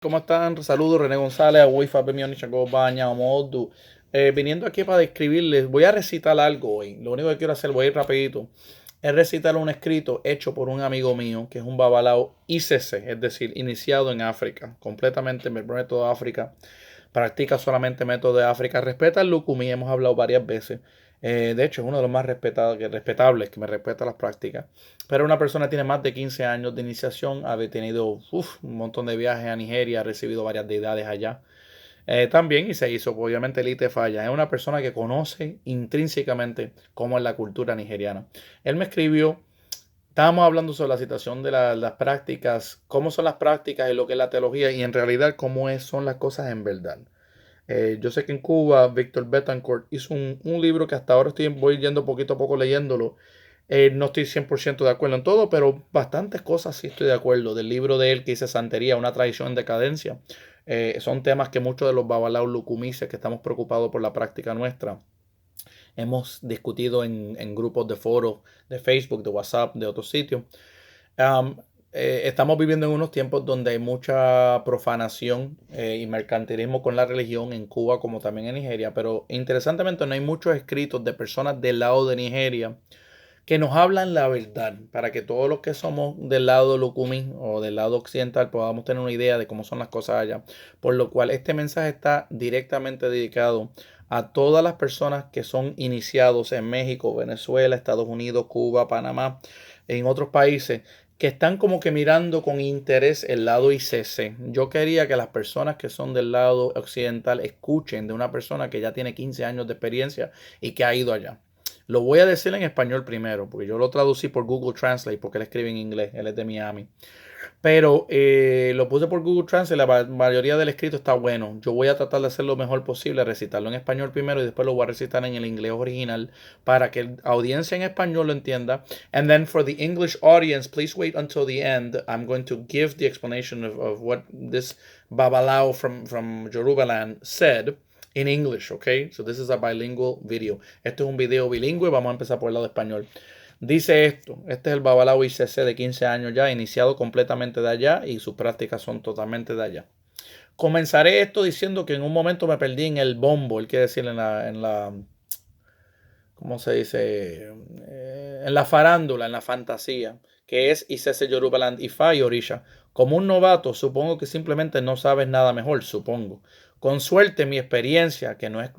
¿Cómo están? Saludos, René González, Wifa, Bemioni, Chaco, Baña, Modu. Viniendo aquí para describirles, voy a recitar algo hoy. Lo único que quiero hacer, voy a ir rapidito, es recitar un escrito hecho por un amigo mío, que es un babalao ICC, es decir, iniciado en África, completamente en el método de África. Practica solamente método de África. Respeta el Lukumi, hemos hablado varias veces. De hecho, es uno de los más respetables que me respeta las prácticas. Pero una persona tiene más de 15 años de iniciación, ha tenido un montón de viajes a Nigeria, ha recibido varias deidades allá. También y se hizo, obviamente, el falla. Es una persona que conoce intrínsecamente cómo es la cultura nigeriana. Él me escribió, estábamos hablando sobre la situación de las prácticas, cómo son las prácticas y lo que es la teología y en realidad son las cosas en verdad. Yo sé que en Cuba, Víctor Betancourt hizo un libro que hasta ahora voy yendo poquito a poco leyéndolo. No estoy 100% de acuerdo en todo, pero bastantes cosas sí estoy de acuerdo. Del libro de él que dice Santería, una tradición en decadencia. Son temas que muchos de los babalaos lucumices que estamos preocupados por la práctica nuestra hemos discutido en grupos de foros, de Facebook, de WhatsApp, de otros sitios. Um, Estamos viviendo en unos tiempos donde hay mucha profanación y mercantilismo con la religión en Cuba como también en Nigeria, pero interesantemente no hay muchos escritos de personas del lado de Nigeria que nos hablan la verdad, para que todos los que somos del lado Lukumi o del lado occidental podamos tener una idea de cómo son las cosas allá. Por lo cual este mensaje está directamente dedicado a todas las personas que son iniciados en México, Venezuela, Estados Unidos, Cuba, Panamá, en otros países que están como que mirando con interés el lado ICC. Yo quería que las personas que son del lado occidental escuchen de una persona que ya tiene 15 años de experiencia y que ha ido allá. Lo voy a decir en español primero, porque yo lo traducí por Google Translate, porque él escribe en inglés, él es de Miami. Pero lo puse por Google Translate, la mayoría del escrito está bueno. Yo voy a tratar de hacer lo mejor posible, recitarlo en español primero y después lo voy a recitar en el inglés original para que la audiencia en español lo entienda. And then for the English audience, please wait until the end. I'm going to give the explanation of what this Babalao from Yorubaland said in English, okay? So this is a bilingual video. Esto es un video bilingüe, vamos a empezar por el lado español. Dice esto, este es el Babalao ICC de 15 años ya, iniciado completamente de allá y sus prácticas son totalmente de allá. Comenzaré esto diciendo que en un momento me perdí en el bombo, el que decir en la ¿cómo se dice? En la farándula, en la fantasía, que es ICC Yorubaland Ifa y Orisha. Como un novato, supongo que simplemente no sabes nada mejor, supongo. Con suerte, mi experiencia, que no es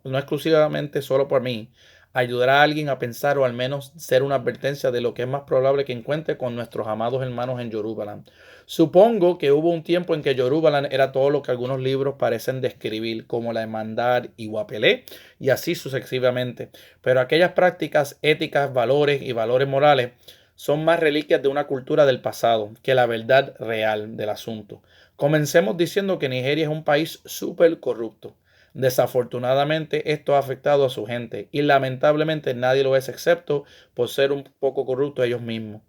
no exclusivamente solo por mí, ayudará a alguien a pensar o al menos ser una advertencia de lo que es más probable que encuentre con nuestros amados hermanos en Yorubaland. Supongo que hubo un tiempo en que Yorubaland era todo lo que algunos libros parecen describir, como la hermandad y Guapelé, y así sucesivamente. Pero aquellas prácticas éticas, valores y valores morales son más reliquias de una cultura del pasado que la verdad real del asunto. Comencemos diciendo que Nigeria es un país súper corrupto. Desafortunadamente esto ha afectado a su gente y lamentablemente nadie lo es excepto por ser un poco corrupto ellos mismos.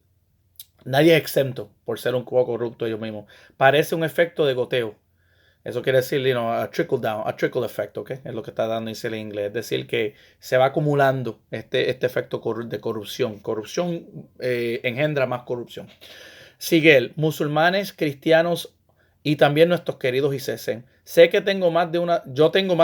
Nadie es exento por ser un poco corrupto ellos mismos. Parece un efecto de goteo. Eso quiere decir, a trickle down, a trickle effect, ¿ok? Es lo que está dando en inglés. Es decir, que se va acumulando este efecto de corrupción. Corrupción engendra más corrupción. Sigue él, musulmanes, cristianos y también nuestros queridos ICC. Sé que yo tengo más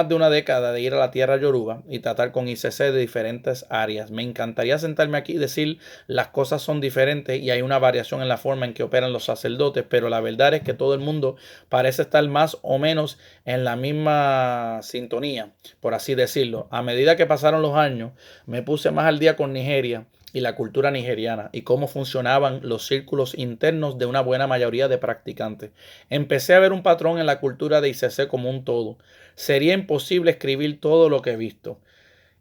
de una década de ir a la tierra yoruba y tratar con ICC de diferentes áreas. Me encantaría sentarme aquí y decir las cosas son diferentes y hay una variación en la forma en que operan los sacerdotes, pero la verdad es que todo el mundo parece estar más o menos en la misma sintonía, por así decirlo. A medida que pasaron los años, me puse más al día con Nigeria y la cultura nigeriana y cómo funcionaban los círculos internos de una buena mayoría de practicantes. Empecé a ver un patrón en la cultura de ICC como un todo. Sería imposible escribir todo lo que he visto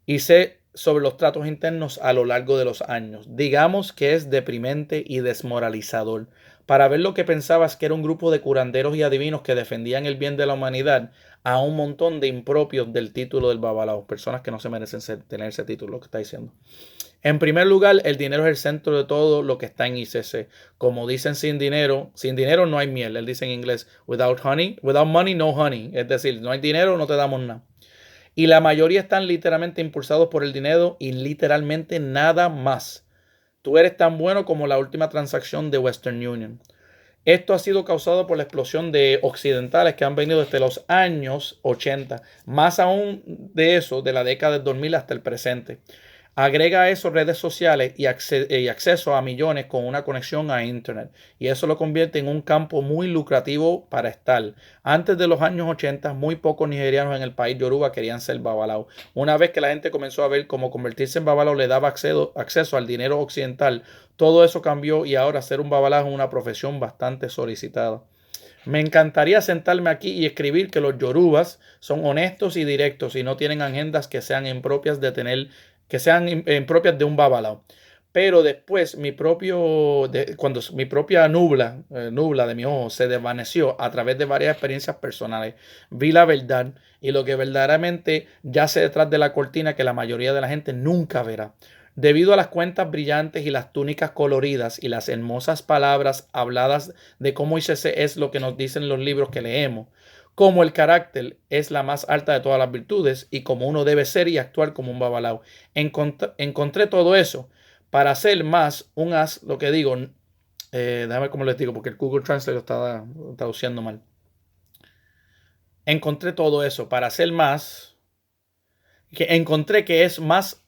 y sé sobre los tratos internos a lo largo de los años. Digamos que es deprimente y desmoralizador. Para ver lo que pensabas que era un grupo de curanderos y adivinos que defendían el bien de la humanidad a un montón de impropios del título del Babalao, personas que no se merecen tener ese título, lo que está diciendo. En primer lugar, el dinero es el centro de todo lo que está en ICC. Como dicen sin dinero no hay miel. Él dice en inglés, without money, no honey. Es decir, no hay dinero, no te damos nada. Y la mayoría están literalmente impulsados por el dinero y literalmente nada más. Tú eres tan bueno como la última transacción de Western Union. Esto ha sido causado por la explosión de occidentales que han venido desde los años 80, más aún de eso, de la década del 2000 hasta el presente. Agrega a eso redes sociales y acceso a millones con una conexión a Internet. Y eso lo convierte en un campo muy lucrativo para estar. Antes de los años 80, muy pocos nigerianos en el país Yoruba querían ser babalao. Una vez que la gente comenzó a ver cómo convertirse en babalao le daba acceso al dinero occidental, todo eso cambió y ahora ser un babalao es una profesión bastante solicitada. Me encantaría sentarme aquí y escribir que los yorubas son honestos y directos y no tienen agendas que sean impropias de un babalao. Pero después cuando mi propia nubla de mi ojo se desvaneció a través de varias experiencias personales, vi la verdad y lo que verdaderamente yace detrás de la cortina que la mayoría de la gente nunca verá. Debido a las cuentas brillantes y las túnicas coloridas y las hermosas palabras habladas de cómo ICC es lo que nos dicen los libros que leemos, como el carácter es la más alta de todas las virtudes y como uno debe ser y actuar como un babalao. Encontré todo eso para hacer más un as, lo que digo, déjame ver cómo les digo, porque el Google Translate lo estaba traduciendo mal. Encontré todo eso para hacer más, que encontré que es más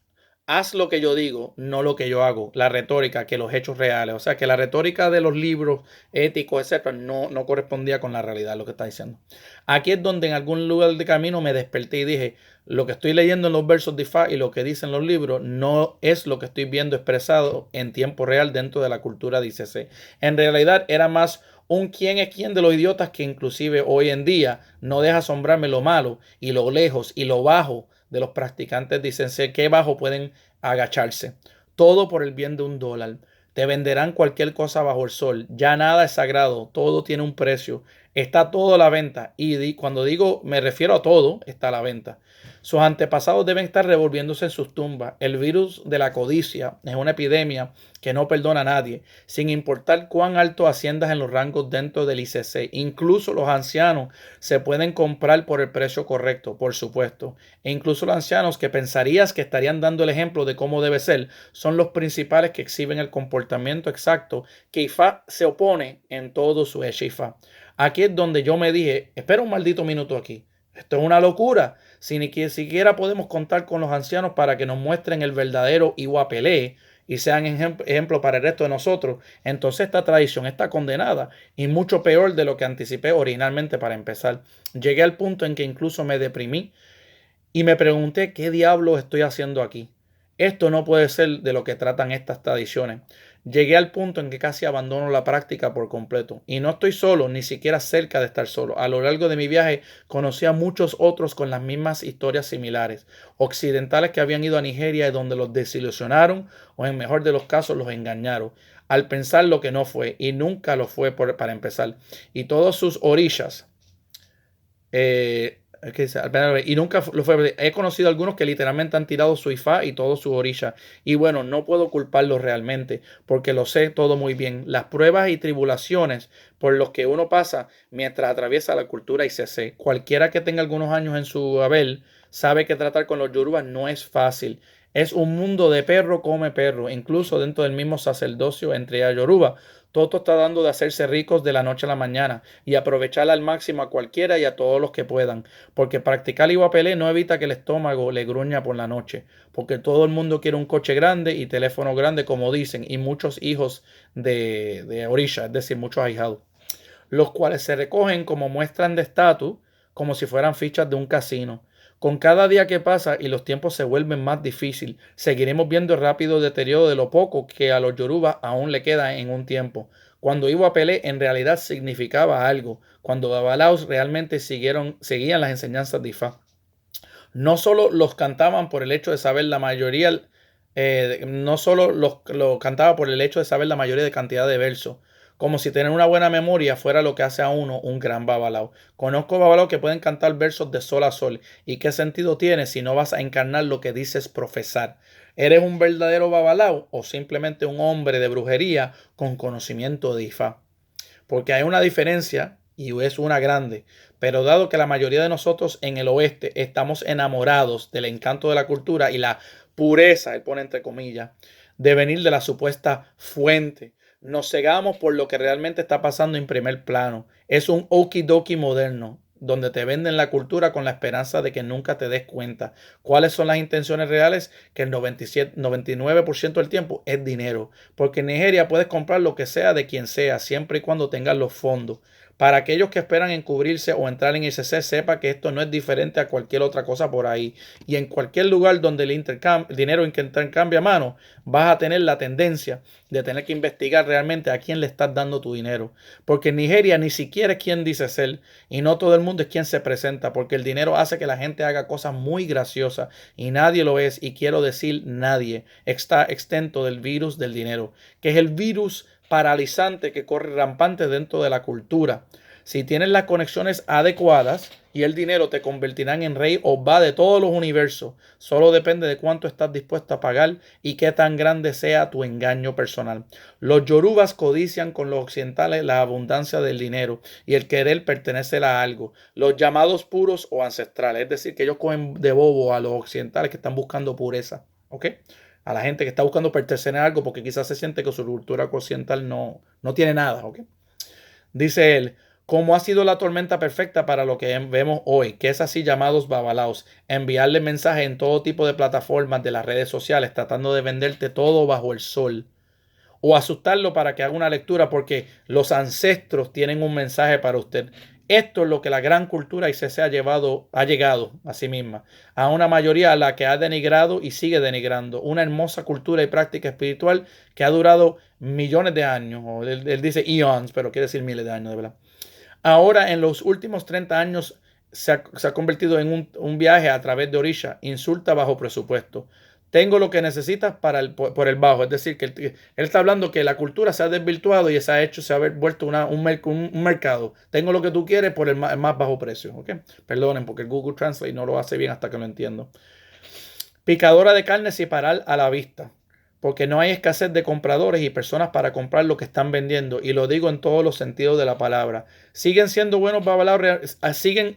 haz lo que yo digo, no lo que yo hago. La retórica, que los hechos reales. O sea, que la retórica de los libros éticos, etcétera, no correspondía con la realidad, lo que está diciendo. Aquí es donde en algún lugar de camino me desperté y dije, lo que estoy leyendo en los versos de Ifá y lo que dicen los libros no es lo que estoy viendo expresado en tiempo real dentro de la cultura de ICC. En realidad era más un quién es quién de los idiotas que inclusive hoy en día no deja asombrarme lo malo y lo lejos y lo bajo de los practicantes dicen ser que bajo pueden agacharse. Todo por el bien de $1. Te venderán cualquier cosa bajo el sol. Ya nada es sagrado. Todo tiene un precio. Está todo a la venta. Y cuando digo, me refiero a todo, está a la venta. Sus antepasados deben estar revolviéndose en sus tumbas. El virus de la codicia es una epidemia que no perdona a nadie, sin importar cuán alto asciendas en los rangos dentro del ICC. Incluso los ancianos se pueden comprar por el precio correcto, por supuesto. E incluso los ancianos que pensarías que estarían dando el ejemplo de cómo debe ser, son los principales que exhiben el comportamiento exacto que Ifá se opone en todo su Ifá. Aquí es donde yo me dije, espera un maldito minuto aquí. Esto es una locura. Si ni siquiera podemos contar con los ancianos para que nos muestren el verdadero Iwapelé y sean ejemplo para el resto de nosotros, entonces esta tradición está condenada y mucho peor de lo que anticipé originalmente para empezar. Llegué al punto en que incluso me deprimí y me pregunté qué diablo estoy haciendo aquí. Esto no puede ser de lo que tratan estas tradiciones. Llegué al punto en que casi abandono la práctica por completo. Y no estoy solo, ni siquiera cerca de estar solo. A lo largo de mi viaje conocí a muchos otros con las mismas historias similares. Occidentales que habían ido a Nigeria y donde los desilusionaron o en mejor de los casos los engañaron. Al pensar lo que no fue y nunca lo fue para empezar. Y todos sus orillas. Y nunca lo fue. He conocido algunos que literalmente han tirado su ifá y todo su orilla. Y bueno, no puedo culparlos realmente, porque lo sé todo muy bien. Las pruebas y tribulaciones por los que uno pasa mientras atraviesa la cultura ICC. Cualquiera que tenga algunos años en su haber sabe que tratar con los yorubas no es fácil. Es un mundo de perro come perro, incluso dentro del mismo sacerdocio entre yoruba. Todo está dando de hacerse ricos de la noche a la mañana y aprovechar al máximo a cualquiera y a todos los que puedan, porque practicar Iwapelé no evita que el estómago le gruña por la noche, porque todo el mundo quiere un coche grande y teléfono grande, como dicen, y muchos hijos de orilla, es decir, muchos ahijados, los cuales se recogen como muestran de estatus, como si fueran fichas de un casino. Con cada día que pasa y los tiempos se vuelven más difíciles, seguiremos viendo el rápido deterioro de lo poco que a los yorubas aún le queda en un tiempo. Cuando Iwapelé en realidad significaba algo, cuando babalaos realmente seguían las enseñanzas de Ifá. No solo los cantaban por el hecho de saber la mayoría, no solo lo cantaba por el hecho de saber la mayoría de cantidad de versos, como si tener una buena memoria fuera lo que hace a uno un gran babalao. Conozco babalaos que pueden cantar versos de sol a sol. ¿Y qué sentido tiene si no vas a encarnar lo que dices profesar? ¿Eres un verdadero babalao o simplemente un hombre de brujería con conocimiento de Ifá? Porque hay una diferencia y es una grande. Pero dado que la mayoría de nosotros en el oeste estamos enamorados del encanto de la cultura y la pureza, él pone entre comillas, de venir de la supuesta fuente, Nos cegamos por lo que realmente está pasando en primer plano. Es un okidoki moderno, donde te venden la cultura con la esperanza de que nunca te des cuenta. ¿Cuáles son las intenciones reales? Que el 99% del tiempo es dinero. Porque en Nigeria puedes comprar lo que sea de quien sea, siempre y cuando tengas los fondos. Para aquellos que esperan encubrirse o entrar en ICC, sepa que esto no es diferente a cualquier otra cosa por ahí. Y en cualquier lugar donde el dinero intercambia mano, vas a tener la tendencia de tener que investigar realmente a quién le estás dando tu dinero. Porque en Nigeria ni siquiera es quien dice ser y no todo el mundo es quien se presenta, porque el dinero hace que la gente haga cosas muy graciosas y nadie lo es, y quiero decir nadie está exento del virus del dinero, que es el virus paralizante que corre rampante dentro de la cultura. Si tienes las conexiones adecuadas y el dinero te convertirán en rey o va de todos los universos, solo depende de cuánto estás dispuesto a pagar y qué tan grande sea tu engaño personal. Los yorubas codician con los occidentales la abundancia del dinero y el querer pertenecer a algo, los llamados puros o ancestrales, es decir, que ellos cogen de bobo a los occidentales que están buscando pureza, ¿ok? A la gente que está buscando pertenecer a algo porque quizás se siente que su cultura occidental no tiene nada, ¿ok? Dice él, como ha sido la tormenta perfecta para lo que vemos hoy, que es así llamados babalaos, enviarle mensajes en todo tipo de plataformas de las redes sociales, tratando de venderte todo bajo el sol, o asustarlo para que haga una lectura porque los ancestros tienen un mensaje para usted. Esto es lo que la gran cultura ICC ha llegado a sí misma, a una mayoría a la que ha denigrado y sigue denigrando, una hermosa cultura y práctica espiritual que ha durado millones de años, o él dice eons, pero quiere decir miles de años, de verdad. Ahora, en los últimos 30 años, se ha convertido en un viaje a través de Orisha, insulta bajo presupuesto. Tengo lo que necesitas por el bajo. Es decir, que él está hablando que la cultura se ha desvirtuado y se ha vuelto un mercado. Tengo lo que tú quieres por el más bajo precio. ¿Okay? Perdonen, porque el Google Translate no lo hace bien hasta que lo entiendo. Picadora de carne sin parar a la vista, porque no hay escasez de compradores y personas para comprar lo que están vendiendo, y lo digo en todos los sentidos de la palabra. Siguen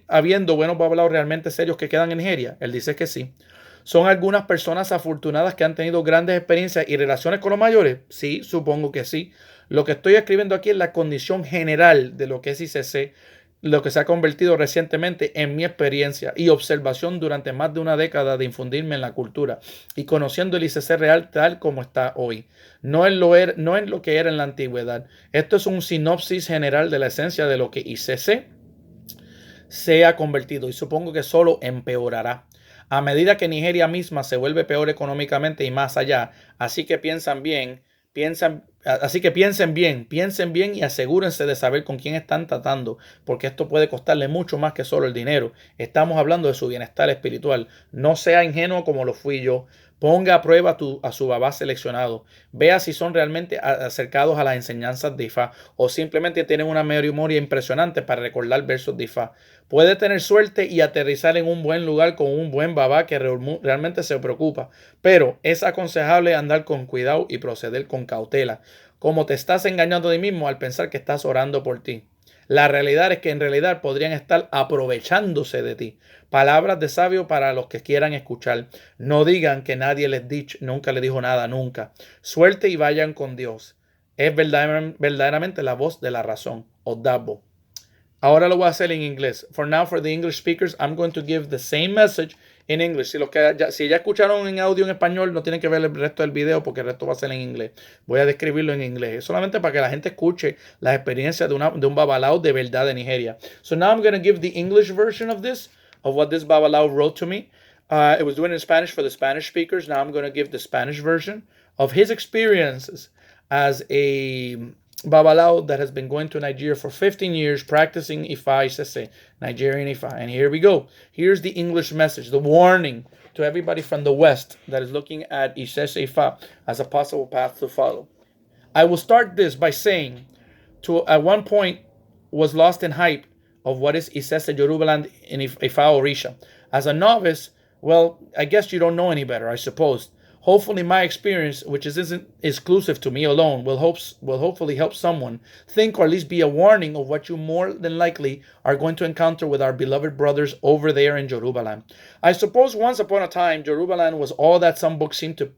habiendo buenos babalaos realmente serios que quedan en Nigeria. Él dice que sí. ¿Son algunas personas afortunadas que han tenido grandes experiencias y relaciones con los mayores? Sí, supongo que sí. Lo que estoy escribiendo aquí es la condición general de lo que es ICC, lo que se ha convertido recientemente en mi experiencia y observación durante más de una década de infundirme en la cultura y conociendo el ICC real tal como está hoy. No es lo que era en la antigüedad. Esto es un sinopsis general de la esencia de lo que ICC se ha convertido, y supongo que solo empeorará a medida que Nigeria misma se vuelve peor económicamente y más allá. Así que piensen bien y asegúrense de saber con quién están tratando, porque esto puede costarle mucho más que solo el dinero. Estamos hablando de su bienestar espiritual. No sea ingenuo como lo fui yo. Ponga a prueba a su babá seleccionado. Vea si son realmente acercados a las enseñanzas de Ifá o simplemente tienen una memoria impresionante para recordar versos de Ifá. Puede tener suerte y aterrizar en un buen lugar con un buen babá que realmente se preocupa, pero es aconsejable andar con cuidado y proceder con cautela, como te estás engañando a ti mismo al pensar que estás orando por ti. La realidad es que en realidad podrían estar aprovechándose de ti. Palabras de sabio para los que quieran escuchar. No digan que nadie nunca les dijo nada, nunca. Suerte y vayan con Dios. Es verdaderamente la voz de la razón. Odabo. Ahora lo voy a hacer en inglés. For now, for the English speakers, I'm going to give the same message in English. Si ya escucharon en audio en español, no tienen que ver el resto del video porque el resto va a ser en inglés. Voy a describirlo en inglés. Es solamente para que la gente escuche las experiencias de un babalao de verdad de Nigeria. So now I'm going to give the English version of what this babalao wrote to me. It was doing in Spanish for the Spanish speakers. Now I'm going to give the Spanish version of his experiences as a babalao that has been going to Nigeria for 15 years practicing Ifa Isese, Nigerian Ifa. And here we go. Here's the English message, the warning to everybody from the West that is looking at Isese Ifa as a possible path to follow. I will start this by saying, at one point, was lost in hype of what is Isese Yorubaland in Ifa Orisha. As a novice, well, I guess you don't know any better, I suppose. Hopefully my experience, which isn't exclusive to me alone, will hopefully help someone think, or at least be a warning of what you more than likely are going to encounter with our beloved brothers over there in Yorubaland. I suppose once upon a time, Yorubaland was all that some books seem to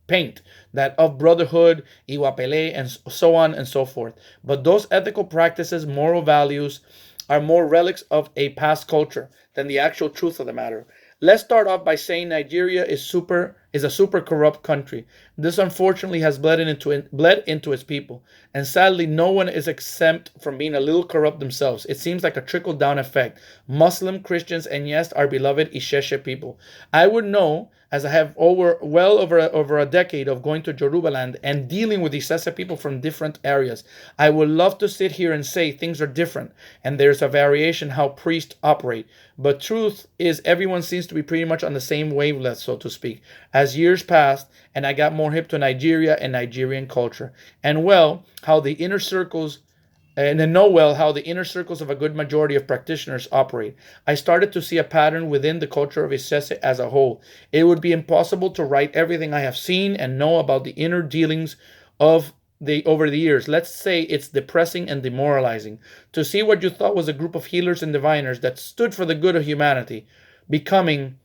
paint, that of brotherhood, iwapele, and so on and so forth. But those ethical practices, moral values, are more relics of a past culture than the actual truth of the matter. Let's start off by saying Nigeria is a super corrupt country. This unfortunately has bled into its people, and sadly, no one is exempt from being a little corrupt themselves. It seems like a trickle down effect. Muslim, Christians, and yes, our beloved Isheshe people. I would know, as I have over a decade of going to Yorubaland and dealing with Isheshe people from different areas. I would love to sit here and say things are different and there's a variation how priests operate. But truth is, everyone seems to be pretty much on the same wavelength, so to speak. As years passed, and I got more hip to Nigeria and Nigerian culture, and well, how the inner circles and then know well how the inner circles of a good majority of practitioners operate. I started to see a pattern within the culture of Isese as a whole. It would be impossible to write everything I have seen and know about the inner dealings of the over the years. Let's say it's depressing and demoralizing to see what you thought was a group of healers and diviners that stood for the good of humanity being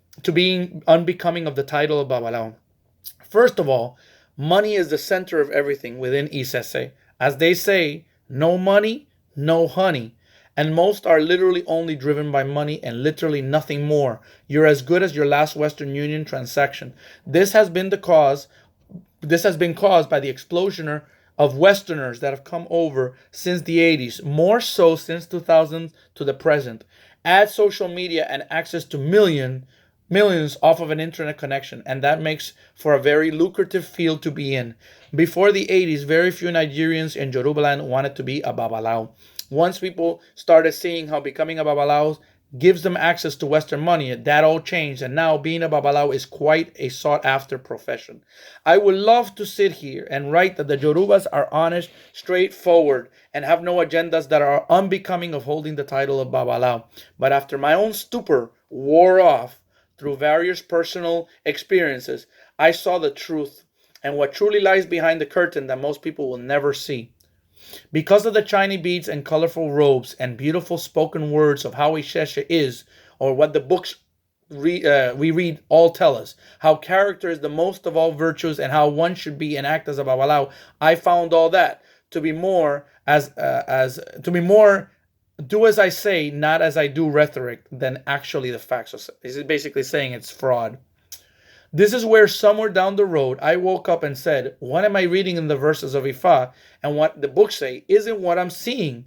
unbecoming of the title of Babalao. First of all, money is the center of everything within Isese. As they say, no money, no honey. And most are literally only driven by money and literally nothing more. You're as good as your last Western Union transaction. This has been caused by the explosion of Westerners that have come over since the 80s, more so since 2000 to the present. Add social media and access to millions off of an internet connection, and that makes for a very lucrative field to be in. Before the 80s, very few Nigerians in Yorubaland wanted to be a Babalao. Once people started seeing how becoming a Babalao gives them access to Western money, that all changed, and now being a Babalao is quite a sought-after profession. I would love to sit here and write that the Yorubas are honest, straightforward, and have no agendas that are unbecoming of holding the title of Babalao. But after my own stupor wore off, through various personal experiences, I saw the truth and what truly lies behind the curtain that most people will never see. Because of the shiny beads and colorful robes and beautiful spoken words of how Isheshe is, or what the books we read all tell us, how character is the most of all virtues and how one should be and act as a Babalao, I found all that to be more do as I say, not as I do rhetoric, than actually the facts. So this is basically saying it's fraud. This is where somewhere down the road I woke up and said, what am I reading in the verses of Ifa and what the books say isn't what I'm seeing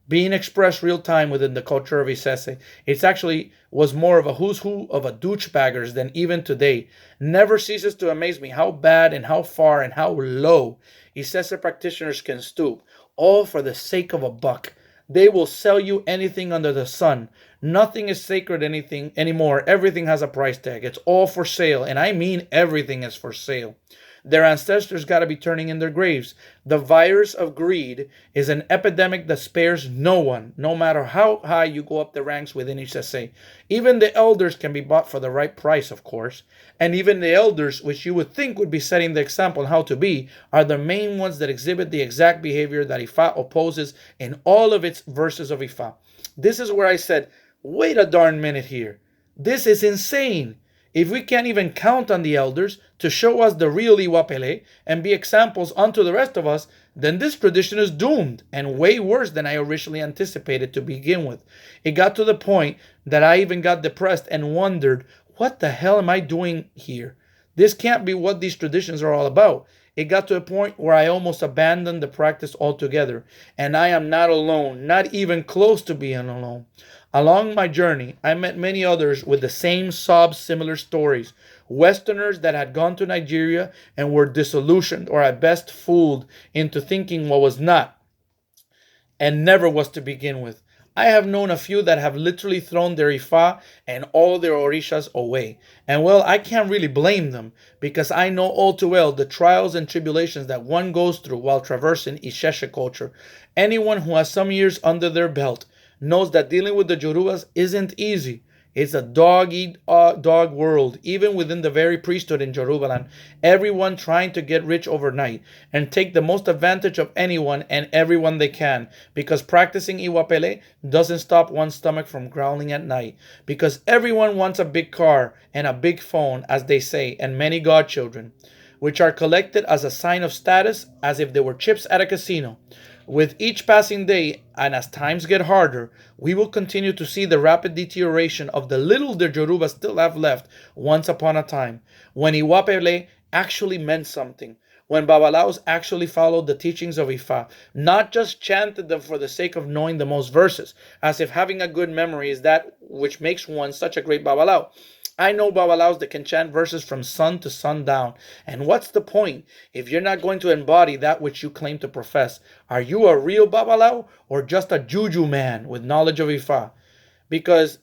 being expressed real time within the culture of Isese. It's actually was more of a who's who of a douchebaggers than even today. Never ceases to amaze me how bad and how far and how low Isese practitioners can stoop, all for the sake of a buck. They will sell you anything under the sun. Nothing is sacred anymore. Everything has a price tag. It's all for sale. And I mean everything is for sale. Their ancestors got to be turning in their graves. The virus of greed is an epidemic that spares no one, no matter how high you go up the ranks within Isese. Even the elders can be bought for the right price, of course. And even the elders, which you would think would be setting the example on how to be, are the main ones that exhibit the exact behavior that Ifa opposes in all of its verses of Ifa. This is where I said, wait a darn minute here. This is insane. If we can't even count on the elders to show us the real Iwapele and be examples unto the rest of us, then this tradition is doomed and way worse than I originally anticipated to begin with. It got to the point that I even got depressed and wondered, what the hell am I doing here? This can't be what these traditions are all about. It got to a point where I almost abandoned the practice altogether. And I am not alone, not even close to being alone. Along my journey, I met many others with the same similar stories. Westerners that had gone to Nigeria and were disillusioned or at best fooled into thinking what was not and never was to begin with. I have known a few that have literally thrown their Ifa and all their Orishas away. And well, I can't really blame them because I know all too well the trials and tribulations that one goes through while traversing Isheshe culture. Anyone who has some years under their belt knows that dealing with the Yorubas isn't easy. It's a dog-eat-dog world, even within the very priesthood in Yorubaland. Everyone trying to get rich overnight and take the most advantage of anyone and everyone they can, because practicing Iwapele doesn't stop one's stomach from growling at night, because everyone wants a big car and a big phone, as they say, and many godchildren. which are collected as a sign of status, as if they were chips at a casino. With each passing day, and as times get harder, we will continue to see the rapid deterioration of the little the Yoruba still have left once upon a time, when Iwapele actually meant something, when Babalaos actually followed the teachings of Ifa, not just chanted them for the sake of knowing the most verses, as if having a good memory is that which makes one such a great Babalao. I know Babalaos that can chant verses from sun to sundown. And what's the point if you're not going to embody that which you claim to profess? Are you a real Babalao or just a juju man with knowledge of Ifa? Because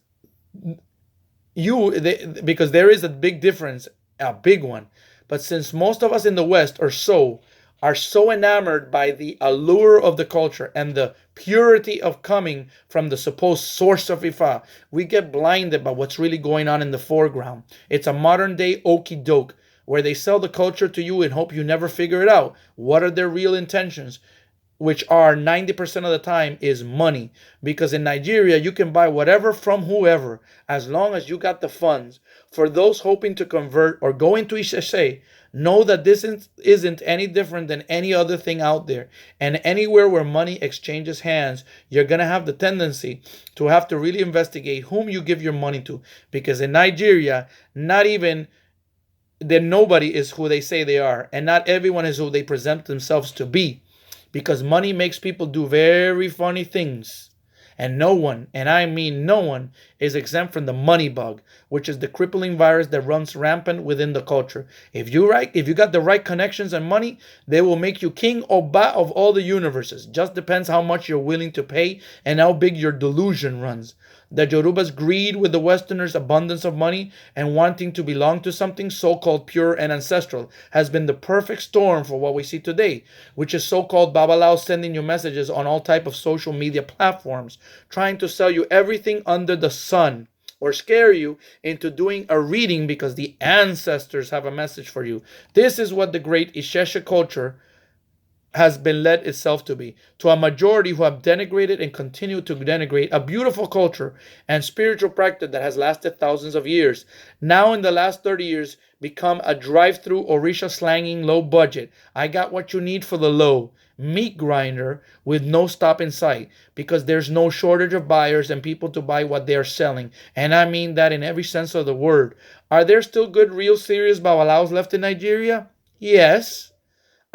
because there is a big difference, a big one. But since most of us in the West are so enamored by the allure of the culture and the purity of coming from the supposed source of Ifa, we get blinded by what's really going on in the foreground. It's a modern day okie doke where they sell the culture to you and hope you never figure it out. What are their real intentions? Which are 90% of the time is money. Because in Nigeria, you can buy whatever from whoever as long as you got the funds. For those hoping to convert or go into Ishese, know that this isn't any different than any other thing out there. And anywhere where money exchanges hands, you're going to have the tendency to have to really investigate whom you give your money to. Because in Nigeria, not even then nobody is who they say they are. And not everyone is who they present themselves to be. Because money makes people do very funny things. And no one, and I mean no one, is exempt from the money bug, which is the crippling virus that runs rampant within the culture. If you got the right connections and money, they will make you king or ba of all the universes. Just depends how much you're willing to pay and how big your delusion runs. The Yoruba's greed with the Westerners' abundance of money and wanting to belong to something so-called pure and ancestral has been the perfect storm for what we see today, which is so-called Babalao sending you messages on all type of social media platforms, trying to sell you everything under the sun, or scare you into doing a reading because the ancestors have a message for you. This is what the great Isheshe culture has been led itself to be, to a majority who have denigrated and continue to denigrate a beautiful culture and spiritual practice that has lasted thousands of years. Now in the last 30 years, become a drive-through Orisha slanging low budget. I got what you need for the low meat grinder with no stop in sight, because there's no shortage of buyers and people to buy what they're selling. And I mean that in every sense of the word. Are there still good, real, serious Babalaos left in Nigeria? Yes.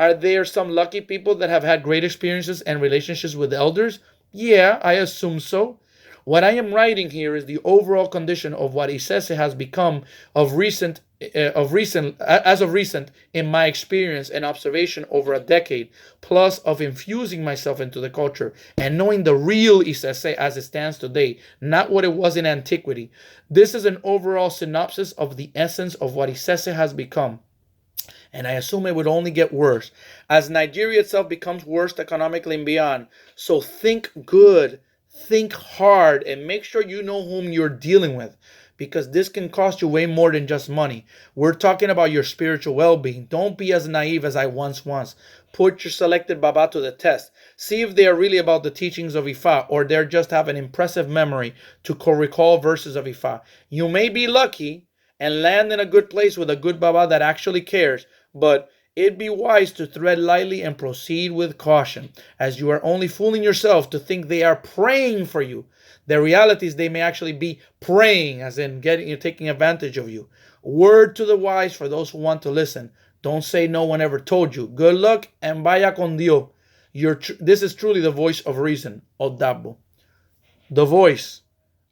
Are there some lucky people that have had great experiences and relationships with elders? Yeah, I assume so. What I am writing here is the overall condition of what Isese has become as of recent in my experience and observation over a decade, plus of infusing myself into the culture and knowing the real Isese as it stands today, not what it was in antiquity. This is an overall synopsis of the essence of what Isese has become. And I assume it would only get worse as Nigeria itself becomes worse economically and beyond. So think good, think hard, and make sure you know whom you're dealing with, because this can cost you way more than just money. We're talking about your spiritual well-being. Don't be as naive as I once was. Put your selected Baba to the test. See if they are really about the teachings of Ifa, or they just have an impressive memory to recall verses of Ifa. You may be lucky and land in a good place with a good Baba that actually cares, but it'd be wise to tread lightly and proceed with caution, as you are only fooling yourself to think they are praying for you. The reality is they may actually be praying, as in taking advantage of you. Word to the wise for those who want to listen. Don't say no one ever told you. Good luck and vaya con Dios. This is truly the voice of reason, Odabo. The voice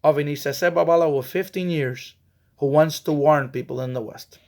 of an Isese Babala with 15 years who wants to warn people in the West.